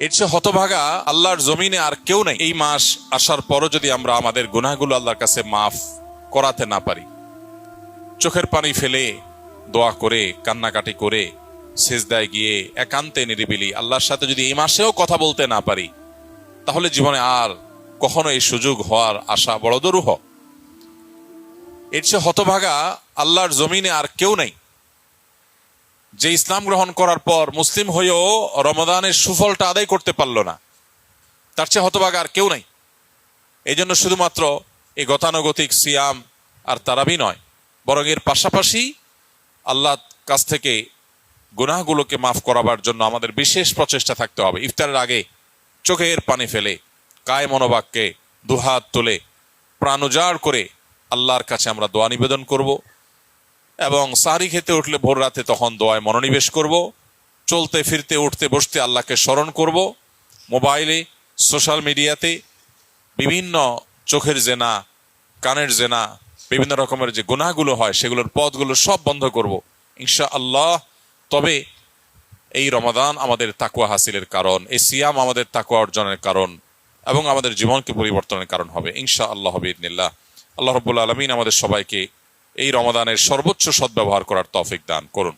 এর চেয়ে হতভাগা আল্লাহর জমিনে আর কেউ নেই। এই মাস আসার পরও যদি আমরা আমাদের গুনাহগুলো আল্লাহর কাছে মাফ করাতে না পারি, চোখের পানি ফেলে দোয়া করে কান্নাকাটি করে সিজদায় গিয়ে একান্তে নিরিবিলি আল্লাহর সাথে যদি এই মাসেও কথা বলতে না পারি, তাহলে জীবনে আর কখনো এই সুযোগ হওয়ার আশা বড় দুরূহ। এর চেয়ে হতভাগা আল্লাহর জমিনে আর কেউ নেই যে ইসলাম গ্রহণ করার পর মুসলিম হয়েও রমাদানের সুফলটা আদায় করতে পারলো না। তার চেয়ে হতভাগা আর কেউ নাই। এই জন্য শুধুমাত্র এই গতানুগতিক সিয়াম আর তারাবি নয়, বরং এর পাশাপাশি আল্লাহর কাছ থেকে গুনাহগুলোকে মাফ করাবার জন্য আমাদের বিশেষ প্রচেষ্টা থাকতে হবে। ইফতারের আগে চোখের পানি ফেলে কায় মনোবাক্যে দুহাত তুলে প্রাণ উজাড় করে আল্লাহর কাছে আমরা দোয়া নিবেদন করব, এবং সাহরি খেতে উঠলে ভোর রাতে তখন দোয়ায় মনোনিবেশ করব। চলতে ফিরতে উঠতে বসতে আল্লাহকে স্মরণ করব। মোবাইলে সোশ্যাল মিডিয়াতে বিভিন্ন চোখের জেনা, কানের জেনা, বিভিন্ন রকমের যে গুনাহগুলো হয় সেগুলোর পথগুলো সব বন্ধ করব ইনশাআল্লাহ। তবে এই রমাদান আমাদের তাকওয়া হাসিলের কারণ, এই সিয়াম আমাদের তাকওয়া অর্জনের কারণ এবং আমাদের জীবনকে পরিবর্তনের কারণ হবে ইনশাআল্লাহ বিইذনিল্লাহ। আল্লাহ রাব্বুল আলামিন আমাদের সবাইকে এই রমাদানের সর্বোচ্চ সদ্ব্যবহার করার তৌফিক দান করুন।